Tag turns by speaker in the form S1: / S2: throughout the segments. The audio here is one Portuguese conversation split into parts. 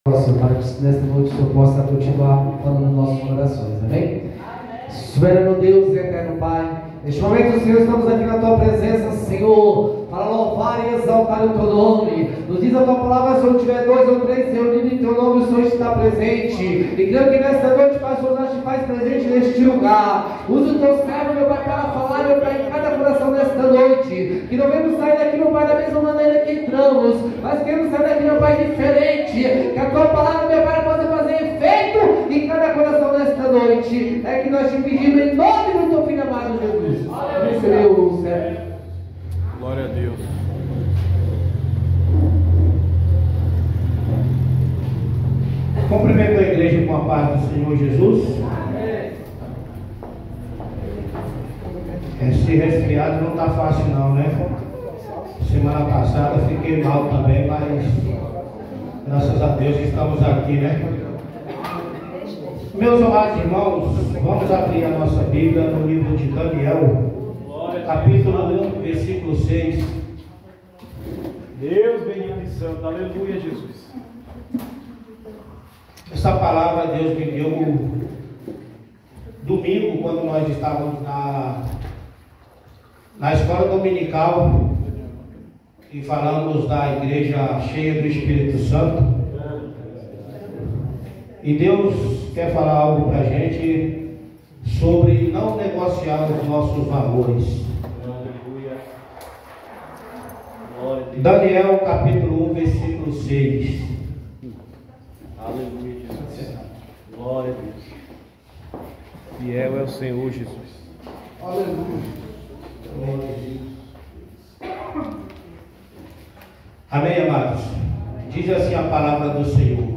S1: Próximo, para que nesta noite o Senhor possa continuar falando nos nossos corações, amém? Soberano Deus e eterno Pai, neste momento, Senhor, estamos aqui na Tua presença, Senhor, para louvar e exaltar o Teu nome. Nos diz a Tua palavra, se onde tiver dois ou três reunidos em Teu nome, o Senhor está presente. E creio que nesta noite, Pai, o Senhor já te faz presente neste lugar. Usa o Teu servo, meu Pai, para falar, meu Pai, em cada coração nesta noite. Que não vemos sair daqui, meu Pai, da mesma maneira que entramos, mas queremos sair daqui, meu Pai, diferente. Que a Tua palavra, meu Pai, possa fazer efeito em cada coração nesta noite. É que nós te pedimos em nome do Teu Filho amado Jesus. Recebeu, servo.
S2: Glória a Deus.
S3: Cumprimento a igreja com a paz do Senhor Jesus. Esse resfriado não está fácil não, né? Semana passada fiquei mal também, mas graças a Deus estamos aqui, né? Meus amados irmãos, vamos abrir a nossa Bíblia no livro de Daniel, capítulo 1, versículo 6.
S2: Deus bendito e santo, aleluia, Jesus.
S3: Essa palavra Deus me deu domingo, quando nós estávamos na escola dominical e falamos da igreja cheia do Espírito Santo. E Deus quer falar algo para a gente sobre não negociar os nossos valores. Daniel capítulo 1, versículo 6.
S2: Aleluia, Jesus. Glória a Deus. Fiel é o Senhor Jesus.
S3: Aleluia. Glória a Deus. Amém, amados? Diz assim a palavra do Senhor.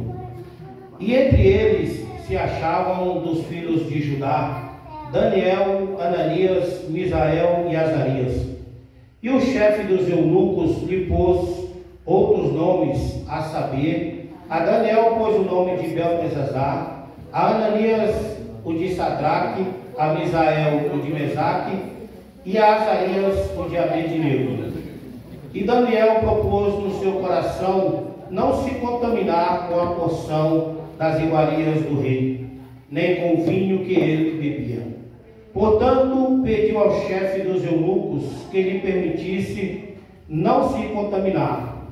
S3: E entre eles se achavam dos filhos de Judá Daniel, Ananias, Misael e Azarias. E o chefe dos eunucos lhe pôs outros nomes, a saber, a Daniel pôs o nome de Beltesazar, a Ananias o de Sadraque, a Misael o de Mesaque e a Azarias o de Abednego. E Daniel propôs no seu coração não se contaminar com a porção das iguarias do rei, nem com o vinho que ele bebia. Portanto, pediu ao chefe dos eunucos que lhe permitisse não se contaminar.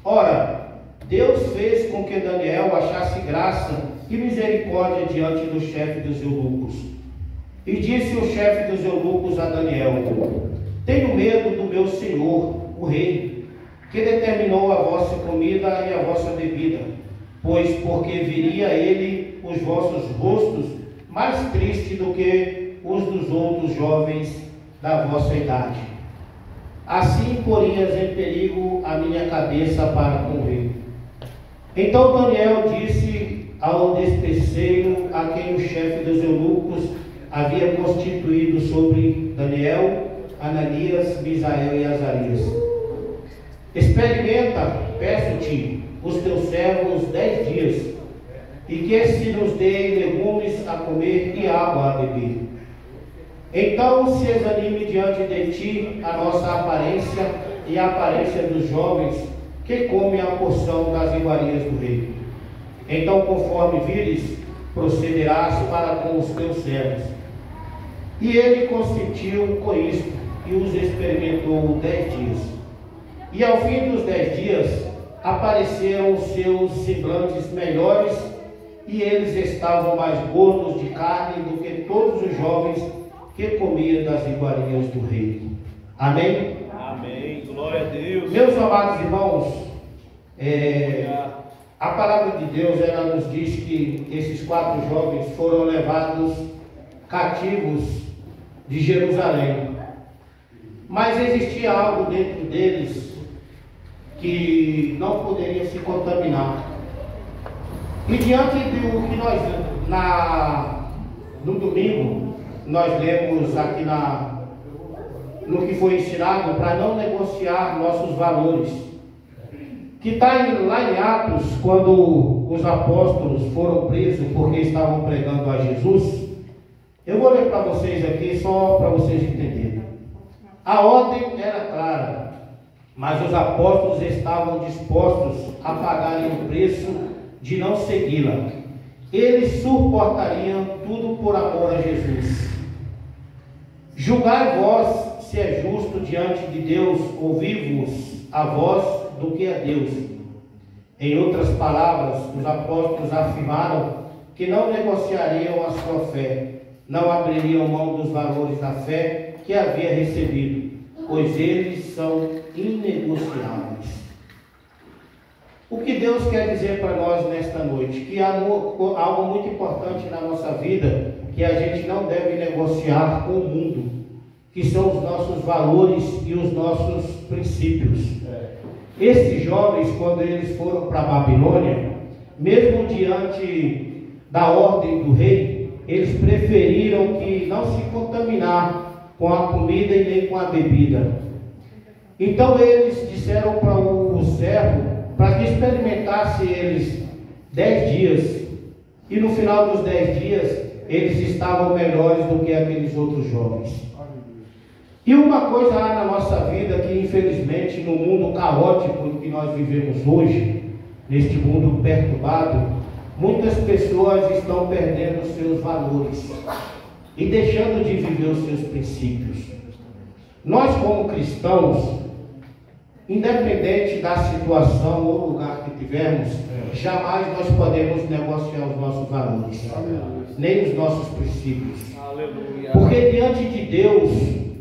S3: Ora, Deus fez com que Daniel achasse graça e misericórdia diante do chefe dos eunucos. E disse o chefe dos eunucos a Daniel: tenho medo do meu senhor, o rei, que determinou a vossa comida e a vossa bebida, pois porque viria ele os vossos rostos mais tristes do que os dos outros jovens da vossa idade. Assim porias em perigo a minha cabeça para com ele. Então Daniel disse ao despeceiro a quem o chefe dos eunucos havia constituído sobre Daniel, Ananias, Misael e Azarias: experimenta, peço-te, os teus servos 10 dias, e que se nos dê legumes a comer e água a beber. Então se examine diante de ti a nossa aparência e a aparência dos jovens que comem a porção das iguarias do rei. Então, conforme vires, procederás para com os teus servos. E ele consentiu com isto e os experimentou 10 dias. E ao fim dos 10 dias apareceram os seus semblantes melhores, e eles estavam mais gordos de carne do que todos os jovens que comiam das iguarias do rei. Amém?
S2: Amém. Glória a Deus.
S3: Meus amados irmãos, a palavra de Deus, ela nos diz que esses 4 jovens foram levados cativos de Jerusalém. Mas existia algo dentro deles que não poderia se contaminar. E diante do que nós, no domingo, nós lemos aqui no que foi ensinado para não negociar nossos valores, que está lá em Atos, quando os apóstolos foram presos porque estavam pregando a Jesus. Eu vou ler para vocês aqui, só para vocês entenderem. A ordem era clara, mas os apóstolos estavam dispostos a pagarem o preço de não segui-la. Eles suportariam tudo por amor a Jesus. Julgai vós se é justo diante de Deus ouvir-vos a vós do que a Deus. Em outras palavras, os apóstolos afirmaram que não negociariam a sua fé, não abririam mão dos valores da fé que havia recebido, pois eles são inegociáveis. O que Deus quer dizer para nós nesta noite? Que há algo muito importante na nossa vida que a gente não deve negociar com o mundo, que são os nossos valores e os nossos princípios. Esses jovens, quando eles foram para a Babilônia, mesmo diante da ordem do rei, eles preferiram que não se contaminar com a comida e nem com a bebida. Então eles disseram para o servo para que experimentasse eles 10 dias, e no final dos 10 dias eles estavam melhores do que aqueles outros jovens. E uma coisa há na nossa vida que, infelizmente, no mundo caótico em que nós vivemos hoje, neste mundo perturbado, muitas pessoas estão perdendo os seus valores e deixando de viver os seus princípios. Nós, como cristãos, independente da situação ou lugar que tivermos, jamais nós podemos negociar os nossos valores, nem os nossos princípios. Porque diante de Deus,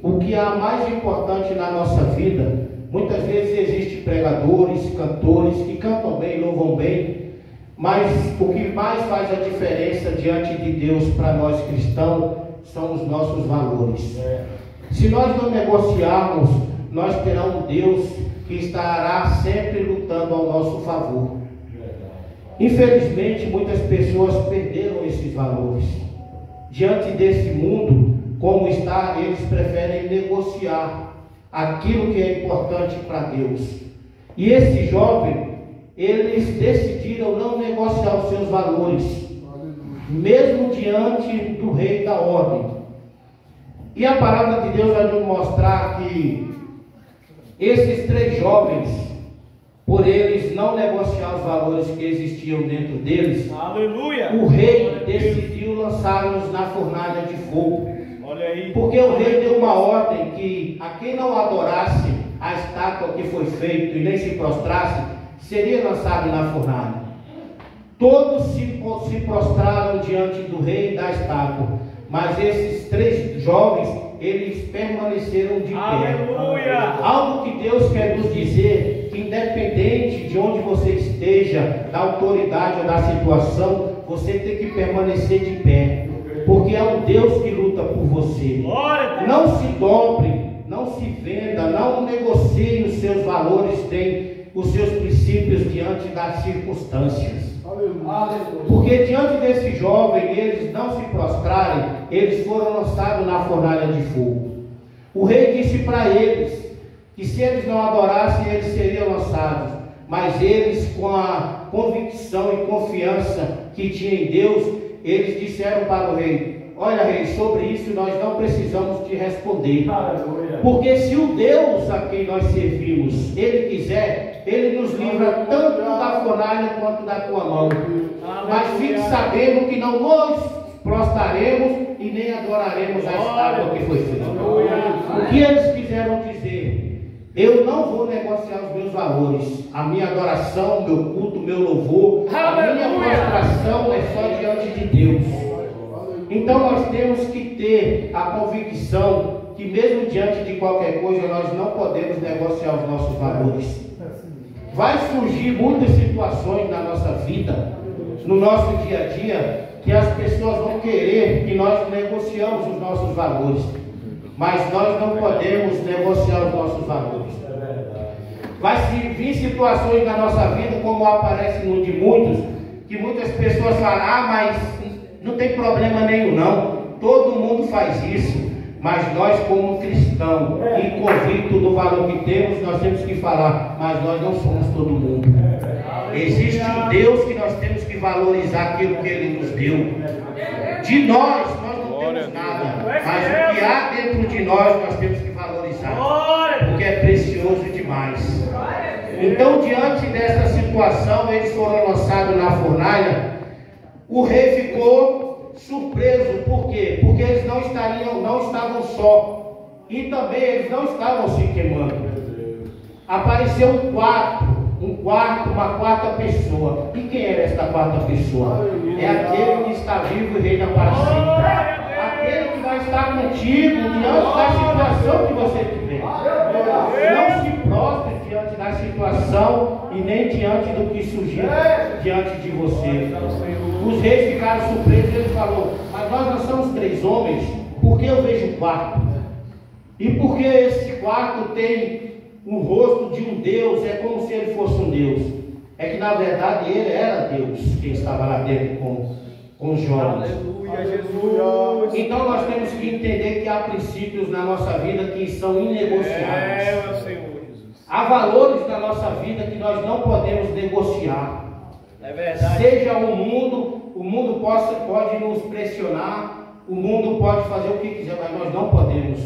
S3: o que há mais importante na nossa vida, muitas vezes existem pregadores, cantores que cantam bem, louvam bem, mas o que mais faz a diferença diante de Deus para nós cristãos são os nossos valores. Se nós não negociarmos, nós teremos um Deus que estará sempre lutando ao nosso favor. Infelizmente, muitas pessoas perderam esses valores. Diante desse mundo, como está, eles preferem negociar aquilo que é importante para Deus. E esse jovem, eles decidiram não negociar os seus valores, mesmo diante do rei da ordem. E a palavra de Deus vai nos mostrar que esses 3 jovens, por eles não negociar os valores que existiam dentro deles,
S2: aleluia,
S3: o rei decidiu lançá-los na fornalha de fogo.
S2: Olha aí.
S3: Porque o rei deu uma ordem que a quem não adorasse a estátua que foi feita e nem se prostrasse, seria lançado na fornalha. Todos se prostraram diante do rei e da estátua, mas esses 3 jovens, eles permaneceram de pé.
S2: Aleluia!
S3: Algo que Deus quer nos dizer, que independente de onde você esteja, da autoridade ou da situação, você tem que permanecer de pé, porque é um Deus que luta por você. Não se dobre, não se venda, não negocie os seus valores, nem os seus princípios diante das circunstâncias. Porque diante desse jovem, eles não se prostrarem, eles foram lançados na fornalha de fogo. O rei disse para eles que se eles não adorassem, eles seriam lançados. Mas eles, com a convicção e confiança que tinham em Deus, eles disseram para o rei: olha, rei, sobre isso nós não precisamos te responder. Porque se o Deus a quem nós servimos, Ele quiser, Ele nos livra tanto da fornalha quanto da tua mão. Mas fique sabendo que não nos prostraremos e nem adoraremos a estátua que foi feita. O que eles quiseram dizer? Eu não vou negociar os meus valores. A minha adoração, o meu culto, o meu louvor, a minha prostração é só diante de Deus. Então nós temos que ter a convicção que mesmo diante de qualquer coisa, nós não podemos negociar os nossos valores. Vai surgir muitas situações na nossa vida, no nosso dia a dia, que as pessoas vão querer que nós negociamos os nossos valores, mas nós não podemos negociar os nossos valores. Vai vir situações na nossa vida, como aparece no de muitos, que muitas pessoas falam: mas não tem problema nenhum não, todo mundo faz isso. Mas nós, como cristãos e convictos do valor que temos, nós temos que falar: mas nós não somos todo mundo. Existe um Deus que nós temos que valorizar aquilo que Ele nos deu. De nós não temos nada, mas o que há dentro de nós temos que valorizar, porque é precioso demais. Então, diante dessa situação, eles foram lançados na fornalha. O rei ficou surpreso. Por quê? Porque eles não estavam só. E também eles não estavam se queimando. Apareceu uma quarta pessoa. E quem era esta quarta pessoa? É aquele que está vivo e reina para sempre. Aquele que vai estar contigo diante da situação que você tiver. Não se prostre diante da situação e nem diante do que surgir diante de você. Os reis ficaram surpresos. Ele falou: mas nós não somos 3 homens, por que eu vejo 4? E por que esse quarto tem o rosto de um Deus? É como se ele fosse um Deus. É que na verdade ele era Deus, quem estava lá dentro com os jovens.
S2: Aleluia, Jesus.
S3: Então nós temos que entender que há princípios na nossa vida que são inegociáveis.
S2: Meu Senhor Jesus.
S3: Há valores na nossa vida que nós não podemos negociar.
S2: É verdade.
S3: Seja o mundo pode nos pressionar, o mundo pode fazer o que quiser, mas nós não podemos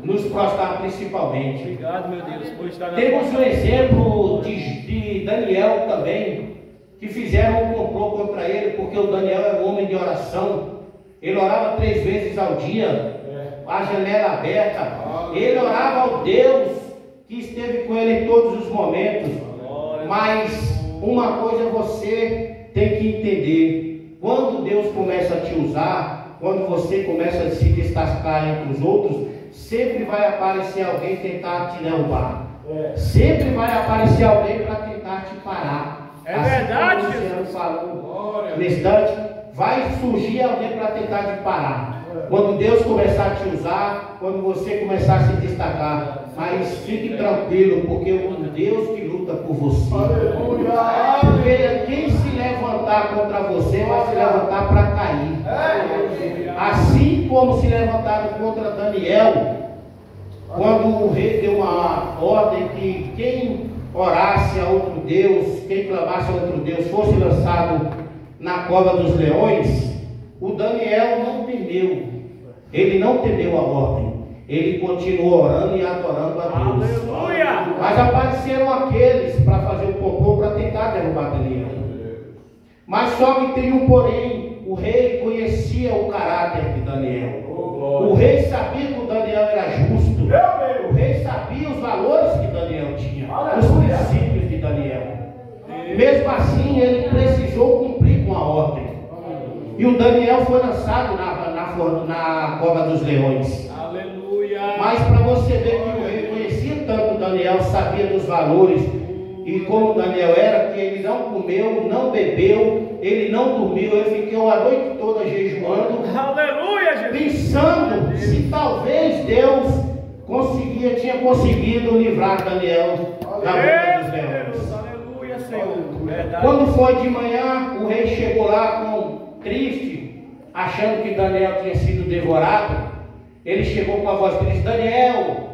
S3: nos prostrar principalmente.
S2: Obrigado, meu Deus, por estar na
S3: Temos um exemplo de Daniel também, que fizeram um complô contra ele, porque o Daniel era um homem de oração. Ele orava 3 vezes ao dia, a janela aberta. Ele orava ao Deus que esteve com ele em todos os momentos. Mas uma coisa você tem que entender: quando Deus começa a te usar, quando você começa a se destacar entre os outros, sempre vai aparecer alguém tentar te derrubar. Sempre vai aparecer alguém para tentar te parar.
S2: É verdade,
S3: como o Luciano falou nesse instante, vai surgir alguém para tentar te parar. Quando Deus começar a te usar, quando você começar a se destacar. Mas fique tranquilo, porque é um Deus que luta por você. Porque quem se levantar contra você vai se levantar para cair. Assim como se levantaram contra Daniel, quando o rei deu uma ordem que quem orasse a outro Deus, quem clamasse a outro Deus, fosse lançado na cova dos leões, o Daniel não temeu. Ele não temeu a ordem. Ele continuou orando e adorando a Deus.
S2: Aleluia!
S3: Mas apareceram aqueles para fazer o complô para tentar derrubar Daniel. Mas só que tem um porém: o rei conhecia o caráter de Daniel. O rei sabia que o Daniel era justo. O rei sabia os valores que Daniel tinha, os princípios de Daniel. Mesmo assim, ele precisou cumprir com a ordem. E o Daniel foi lançado na cova dos leões.
S2: Aleluia!
S3: Mas para você ver que o rei conhecia tanto Daniel, sabia dos valores, e como Daniel era, que ele não comeu, não bebeu, ele não dormiu, ele ficou a noite toda jejuando.
S2: Aleluia, Jesus!
S3: Pensando se talvez Deus tinha conseguido livrar Daniel da boca dos leões.
S2: Aleluia, Senhor. Verdade.
S3: Quando foi de manhã, o rei chegou lá triste, achando que Daniel tinha sido devorado. Ele chegou com a voz triste: Daniel,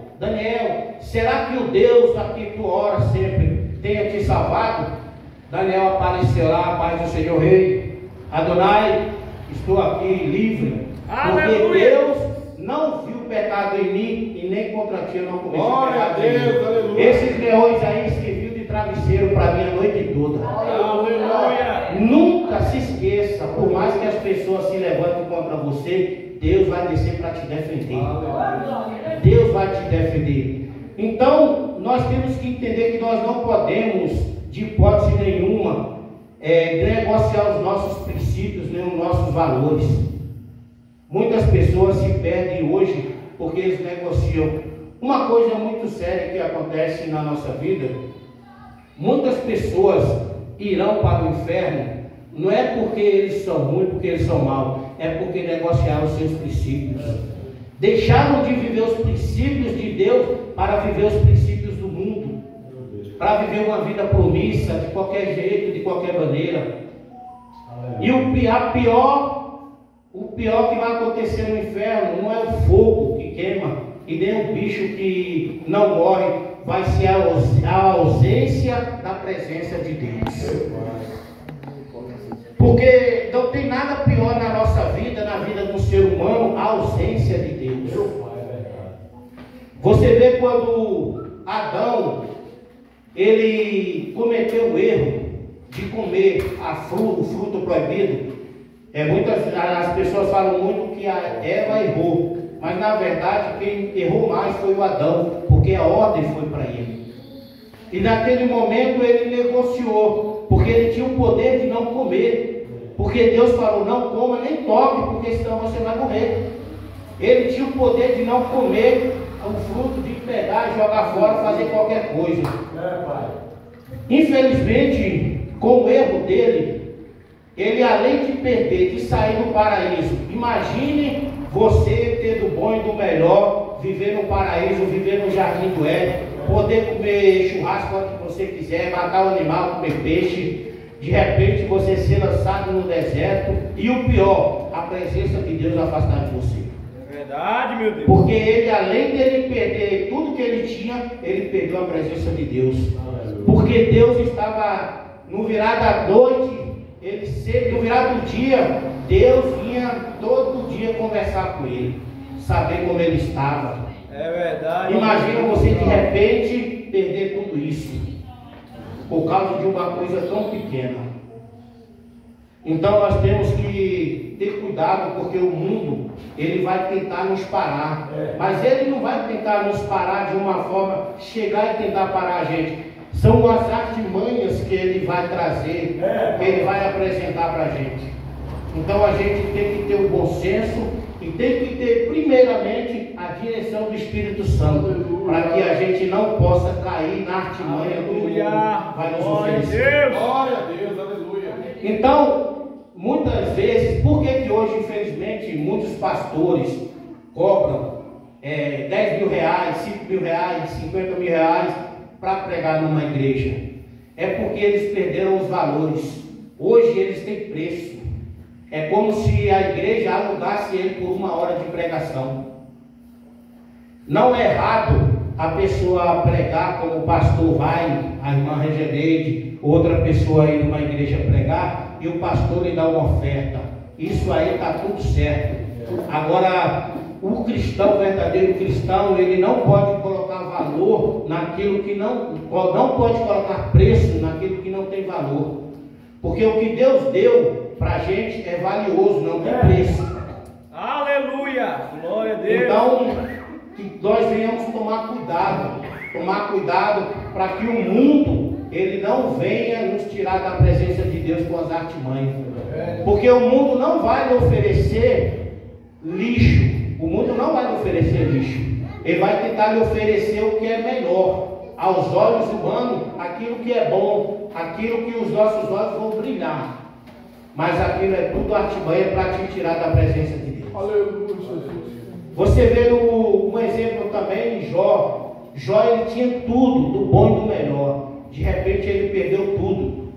S3: será que o Deus a quem tu oras sempre tenha te salvado? Daniel apareceu lá: paz do Senhor Rei, Adonai, estou aqui livre, porque Deus não viu pecado em mim e nem contra ti eu não cometi pecado em mim. Esses leões aí serviu de travesseiro para mim a noite toda.
S2: Aleluia!
S3: Nunca se esqueça, por mais que as pessoas se levantem contra você, Deus vai descer para te defender. Deus vai te defender. Então, nós temos que entender que nós não podemos, de hipótese nenhuma, negociar os nossos princípios, nem os nossos valores. Muitas pessoas se perdem hoje porque eles negociam. Uma coisa muito séria que acontece na nossa vida: muitas pessoas irão para o inferno, não é porque eles são ruins, porque eles são maus, é porque negociaram os seus princípios. Deixaram de viver os princípios de Deus para viver os princípios do mundo, para viver uma vida promissa, de qualquer jeito, de qualquer maneira. E o pior que vai acontecer no inferno não é o fogo que queima e nem o bicho que não morre, vai ser a ausência da presença de Deus. Porque não tem nada pior na nossa vida, na vida do ser humano, a ausência de Deus. Você vê quando Adão ele cometeu o erro de comer o fruto proibido. As pessoas falam muito que a Eva errou, mas na verdade quem errou mais foi o Adão, porque a ordem foi para ele. E naquele momento ele negociou, porque ele tinha o poder de não comer, porque Deus falou: não coma nem toque, porque senão você vai morrer. Ele tinha o poder de não comer o fruto, de pegar, jogar fora, fazer qualquer coisa. Infelizmente, com o erro dele, ele, além de perder, de sair do paraíso, imagine você ter do bom e do melhor, viver no paraíso, viver no jardim do Éden, poder comer churrasco quando você quiser, matar um animal, comer peixe. De repente você ser lançado no deserto, e o pior, a presença de Deus afastar de você.
S2: Verdade, meu Deus.
S3: Porque ele, além dele perder tudo que ele tinha, ele perdeu a presença de Deus. Porque Deus estava no virar da noite, no virar do dia, Deus vinha todo dia conversar com ele, saber como ele estava.
S2: É verdade.
S3: Imagina você de repente perder tudo isso por causa de uma coisa tão pequena. Então nós temos que ter cuidado, porque o mundo, ele vai tentar nos parar, mas ele não vai tentar nos parar de uma forma, chegar e tentar parar a gente. São as artimanhas que ele vai trazer, que ele vai apresentar para a gente. Então a gente tem que ter o bom senso e tem que ter primeiramente a direção do Espírito Santo, para que a gente não possa cair na artimanha que o mundo vai nos oferecer.
S4: Glória a Deus, aleluia.
S3: Então, muitas vezes, por que hoje, infelizmente, muitos pastores cobram 10 mil reais, 5 mil reais, 50 mil reais para pregar numa igreja? É porque eles perderam os valores. Hoje eles têm preço. É como se a igreja alugasse ele por 1 hora de pregação. Não é errado a pessoa pregar como o pastor vai, a irmã Regeneide, outra pessoa ir numa igreja pregar e o pastor lhe dá uma oferta. Isso aí está tudo certo. Agora, o cristão, o verdadeiro cristão, ele não pode colocar valor naquilo que não pode colocar preço naquilo que não tem valor. Porque o que Deus deu para a gente é valioso, não tem preço.
S2: Aleluia! Glória a Deus!
S3: Então, que nós venhamos tomar cuidado para que o mundo, ele não venha nos tirar da presença de Deus com as artimanhas. Porque o mundo não vai lhe oferecer lixo. O mundo não vai lhe oferecer lixo. Ele vai tentar lhe oferecer o que é melhor. Aos olhos humanos, aquilo que é bom, aquilo que os nossos olhos vão brilhar. Mas aquilo é tudo artimanha para te tirar da presença de Deus.
S4: Aleluia, Jesus.
S3: Você vê um exemplo também em Jó. Jó, ele tinha tudo, do bom e do melhor. De repente ele perdeu tudo.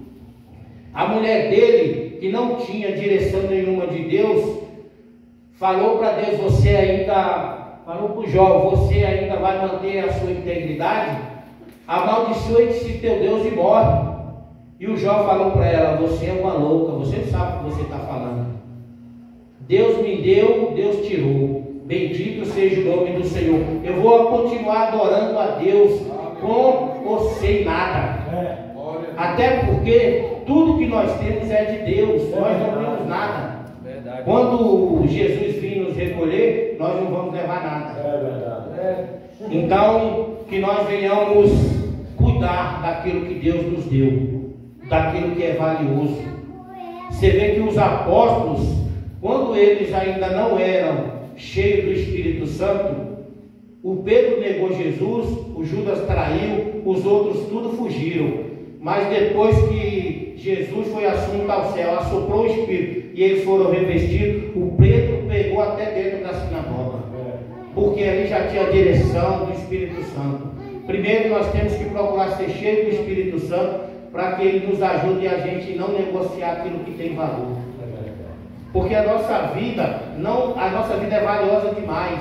S3: A mulher dele, que não tinha direção nenhuma de Deus, falou para Deus: falou para o Jó, você ainda vai manter a sua integridade? Amaldiçoe-se teu Deus e morre. E o Jó falou para ela: você é uma louca, você não sabe o que você está falando. Deus me deu, Deus tirou. Bendito seja o nome do Senhor. Eu vou continuar adorando a Deus com ou sem nada. Até porque tudo que nós temos é de Deus. Nós não temos nada. Quando Jesus vir nos recolher, nós não vamos levar nada. Então, que nós venhamos cuidar daquilo que Deus nos deu, daquilo que é valioso. Você vê que os apóstolos, quando eles ainda não eram cheios do Espírito Santo, o Pedro negou Jesus, o Judas traiu, os outros tudo fugiram. Mas depois que Jesus foi assunto ao céu, assoprou o Espírito e eles foram revestidos, o Pedro pegou até dentro da sinagoga, porque ali já tinha a direção do Espírito Santo. Primeiro nós temos que procurar ser cheios do Espírito Santo, para que ele nos ajude a gente não negociar aquilo que tem valor. Porque a nossa vida é valiosa demais.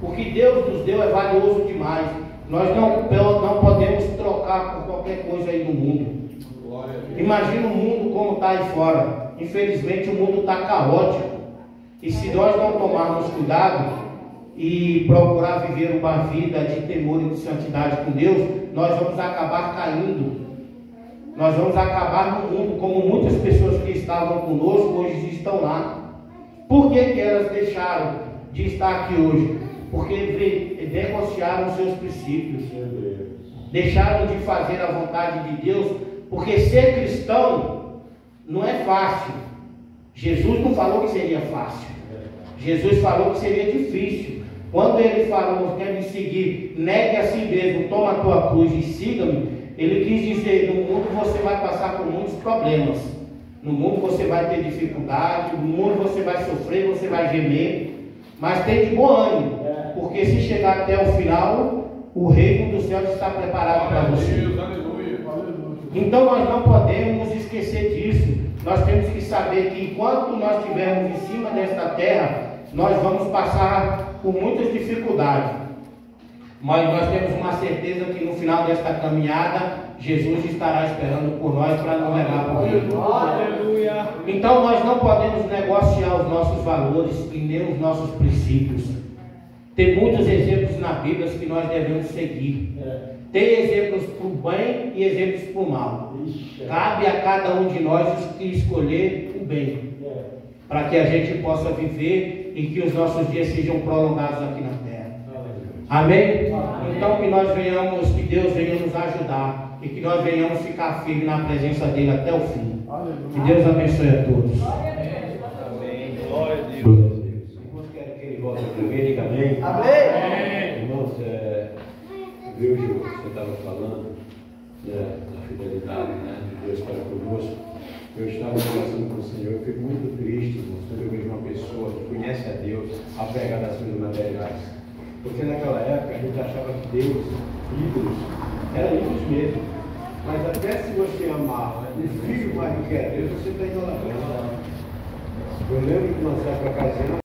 S3: O que Deus nos deu é valioso demais. Nós não podemos trocar por qualquer coisa aí no mundo. Imagina o mundo como está aí fora. Infelizmente o mundo está caótico. E se nós não tomarmos cuidado, e procurar viver uma vida de temor e de santidade com Deus, nós vamos acabar caindo. Nós vamos acabar no mundo, como muitas pessoas que estavam conosco hoje estão lá. Por que que elas deixaram de estar aqui hoje? Porque negociaram os seus princípios, deixaram de fazer a vontade de Deus, porque ser cristão não é fácil. Jesus não falou que seria fácil, Jesus falou que seria difícil. Quando ele falou, quer me seguir, negue a si mesmo, toma a tua cruz e siga-me, ele quis dizer, no mundo você vai passar por muitos problemas, no mundo você vai ter dificuldade, no mundo você vai sofrer, você vai gemer, mas tem de bom ânimo, porque se chegar até o final, o reino dos céus está preparado para você. Então nós não podemos esquecer disso. Nós temos que saber que enquanto nós estivermos em cima desta terra, nós vamos passar por muitas dificuldades, mas nós temos uma certeza que no final desta caminhada, Jesus estará esperando por nós para nos levar para o reino.
S2: Aleluia.
S3: Então nós não podemos negociar os nossos valores e nem os nossos princípios. Tem muitos exemplos na Bíblia que nós devemos seguir. Tem exemplos para o bem e exemplos para o mal. Cabe a cada um de nós escolher o bem, para que a gente possa viver e que os nossos dias sejam prolongados aqui na terra. Amém? Então que nós venhamos, que Deus venha nos ajudar e que nós venhamos ficar firmes na presença dele até o fim. Que Deus abençoe a todos.
S2: Amém. Glória a Deus.
S5: Irmãos, querem que ele volte primeiro, diga amém.
S2: Amém.
S5: Irmãos, viu, Gil, você estava falando da fidelidade, de Deus para conosco. Eu estava conversando com o Senhor, eu fico muito triste, irmãos, quando eu vejo uma pessoa que conhece a Deus apegada às coisas materiais. Porque naquela época a gente achava que Deus, ídolos, eram ídolos mesmo. Mas até se você amar o filho mais do que é Deus, você está idolatrando. Eu lembro que nós fomos para casa